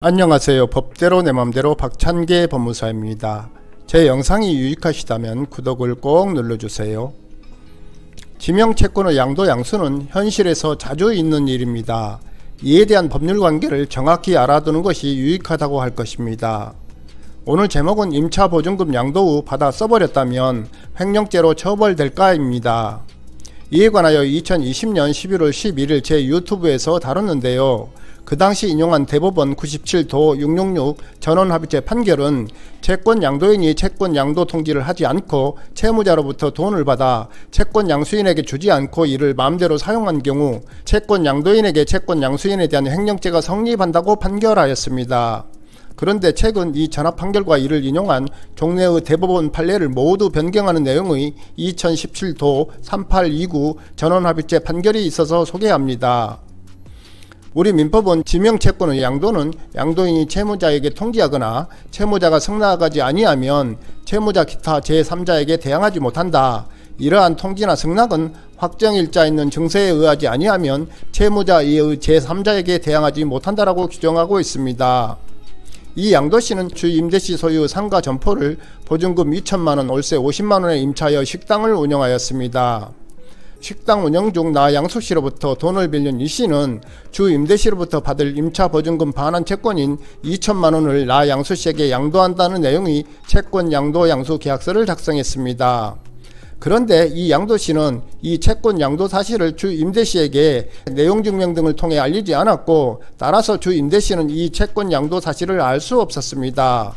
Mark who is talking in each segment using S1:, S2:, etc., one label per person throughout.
S1: 안녕하세요. 법대로 내 맘대로 박찬계 법무사입니다. 제 영상이 유익하시다면 구독을 꼭 눌러주세요. 지명채권의 양도 양수는 현실에서 자주 있는 일입니다. 이에 대한 법률 관계를 정확히 알아두는 것이 유익하다고 할 것입니다. 오늘 제목은 임차보증금 양도 후 받아 써버렸다면 횡령죄로 처벌될까입니다. 이에 관하여 2020년 11월 11일 제 유튜브에서 다뤘는데요. 그 당시 인용한 대법원 97도 666 전원합의체 판결은 채권 양도인이 채권 양도 통지를 하지 않고 채무자로부터 돈을 받아 채권 양수인에게 주지 않고 이를 마음대로 사용한 경우 채권 양도인에게 채권 양수인에 대한 횡령죄가 성립한다고 판결하였습니다. 그런데 최근 이 전합 판결과 이를 인용한 종래의 대법원 판례를 모두 변경하는 내용의 2017도 3829 전원합의체 판결이 있어서 소개합니다. 우리 민법은 지명채권의 양도는 양도인이 채무자에게 통지하거나 채무자가 승낙하지 아니하면 채무자 기타 제3자에게 대항하지 못한다. 이러한 통지나 승낙은 확정일자 있는 증서에 의하지 아니하면 채무자 이의 제3자에게 대항하지 못한다라고 규정하고 있습니다. 이 양도시는 주 임대시 소유 상가 점포를 보증금 2천만원 월세 50만원에 임차하여 식당을 운영하였습니다. 식당 운영 중 나 양수씨로부터 돈을 빌린 이씨는 주 임대시로부터 받을 임차 보증금 반환 채권인 2천만원을 나 양수씨에게 양도한다는 내용의 채권 양도 양수 계약서를 작성했습니다. 그런데 이 양도씨는 이 채권 양도 사실을 주 임대시에게 내용 증명 등을 통해 알리지 않았고, 따라서 주 임대시는 이 채권 양도 사실을 알 수 없었습니다.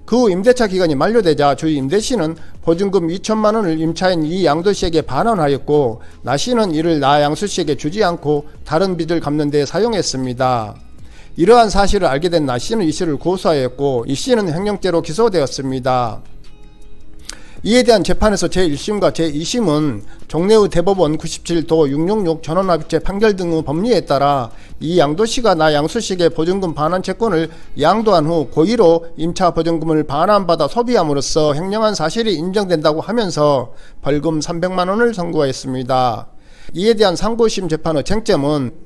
S1: 그 후 임대차 기간이 만료되자 주 임대시는 보증금 2천만원을 임차인 이 양도씨에게 반환하였고, 나씨는 이를 나 양수씨에게 주지 않고 다른 빚을 갚는 데 사용했습니다. 이러한 사실을 알게 된 나씨는 이씨를 고소하였고, 이씨는 횡령죄로 기소되었습니다. 이에 대한 재판에서 제1심과 제2심은 종래의 대법원 97도 666 전원합의체 판결 등의 법리에 따라 이 양도시가 나 양수씨에게 보증금 반환 채권을 양도한 후 고의로 임차 보증금을 반환받아 소비함으로써 횡령한 사실이 인정된다고 하면서 벌금 300만원을 선고했습니다. 이에 대한 상고심 재판의 쟁점은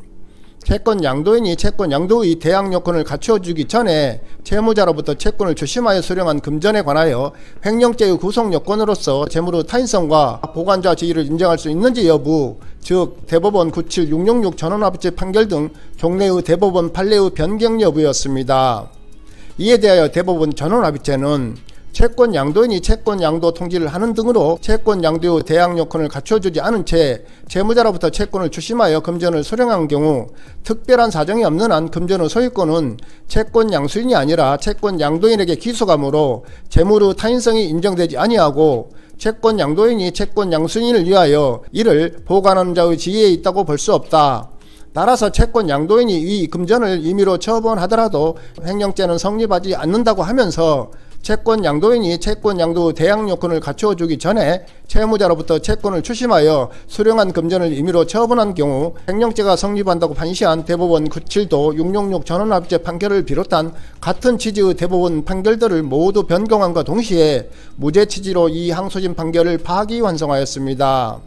S1: 채권 양도인이 채권 양도의 대항 요건을 갖추어주기 전에 채무자로부터 채권을 주심하여 수령한 금전에 관하여 횡령죄의 구성 요건으로서 재물의 타인성과 보관자 지위를 인정할 수 있는지 여부, 즉 대법원 97666 전원합의체 판결 등 종래의 대법원 판례의 변경 여부였습니다. 이에 대하여 대법원 전원합의체는 채권 양도인이 채권 양도 통지를 하는 등으로 채권 양도의 대항 요건을 갖춰주지 않은 채 채무자로부터 채권을 주심하여 금전을 수령한 경우 특별한 사정이 없는 한 금전의 소유권은 채권 양수인이 아니라 채권 양도인에게 기소가므로 재물의 타인성이 인정되지 아니하고 채권 양도인이 채권 양수인을 위하여 이를 보관하는 자의 지위에 있다고 볼 수 없다. 따라서 채권 양도인이 이 금전을 임의로 처분하더라도 횡령죄는 성립하지 않는다고 하면서 채권 양도인이 채권 양도 대항 요건을 갖추어주기 전에 채무자로부터 채권을 추심하여 수령한 금전을 임의로 처분한 경우 횡령죄가 성립한다고 판시한 대법원 97도 666 전원합의체 판결을 비롯한 같은 취지의 대법원 판결들을 모두 변경함과 동시에 무죄 취지로 이 항소심 판결을 파기환송하였습니다.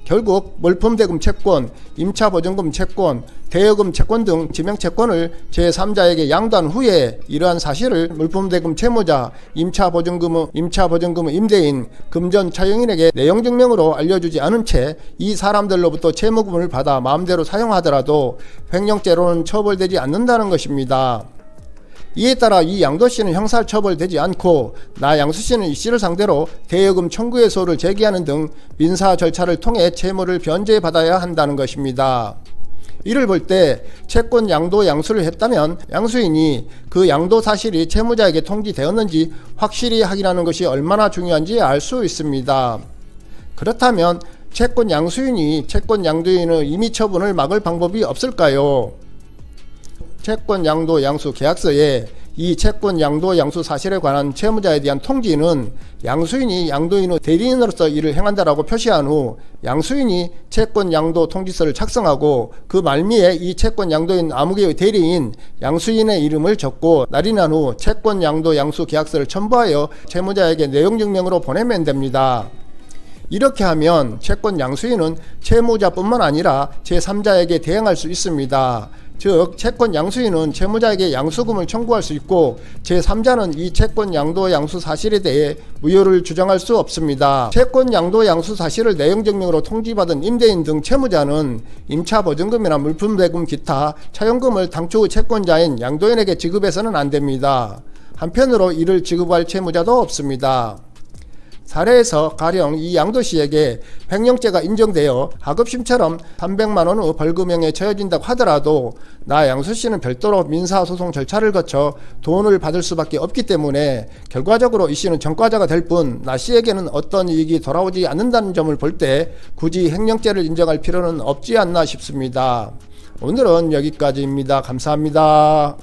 S1: 결국 물품대금 채권, 임차보증금 채권, 대여금 채권 등 지명채권을 제3자에게 양도한 후에 이러한 사실을 물품대금 채무자, 임차보증금의 임대인, 금전 차용인에게 내용증명으로 알려주지 않은 채 이 사람들로부터 채무금을 받아 마음대로 사용하더라도 횡령죄로는 처벌되지 않는다는 것입니다. 이에 따라 이 양도씨는 형사처벌되지 않고 나 양수씨는 이씨를 상대로 대여금 청구의 소를 제기하는 등 민사 절차를 통해 채무를 변제받아야 한다는 것입니다. 이를 볼 때 채권 양도 양수를 했다면 양수인이 그 양도 사실이 채무자에게 통지되었는지 확실히 확인하는 것이 얼마나 중요한지 알 수 있습니다. 그렇다면 채권 양수인이 채권 양도인의 임의 처분을 막을 방법이 없을까요? 채권 양도 양수 계약서에 이 채권 양도 양수 사실에 관한 채무자에 대한 통지는 양수인이 양도인의 대리인으로서 이를 행한다라고 표시한 후 양수인이 채권 양도 통지서를 작성하고 그 말미에 이 채권 양도인 아무개의 대리인 양수인의 이름을 적고 날인한 후 채권 양도 양수 계약서를 첨부하여 채무자에게 내용 증명으로 보내면 됩니다. 이렇게 하면 채권 양수인은 채무자뿐만 아니라 제3자에게 대항할 수 있습니다. 즉 채권 양수인은 채무자에게 양수금을 청구할 수 있고 제3자는 이 채권 양도 양수 사실에 대해 무효를 주장할 수 없습니다. 채권 양도 양수 사실을 내용증명으로 통지받은 임대인 등 채무자는 임차 보증금이나 물품 대금 기타 차용금을 당초 채권자인 양도인에게 지급해서는 안 됩니다. 한편으로 이를 지급할 채무자도 없습니다. 사례에서 가령 이 양도시에게 횡령죄가 인정되어 하급심처럼 300만원의 벌금형에 처해진다고 하더라도 나 양수씨는 별도로 민사소송 절차를 거쳐 돈을 받을 수밖에 없기 때문에 결과적으로 이씨는 전과자가 될 뿐 나씨에게는 어떤 이익이 돌아오지 않는다는 점을 볼 때 굳이 횡령죄를 인정할 필요는 없지 않나 싶습니다. 오늘은 여기까지입니다. 감사합니다.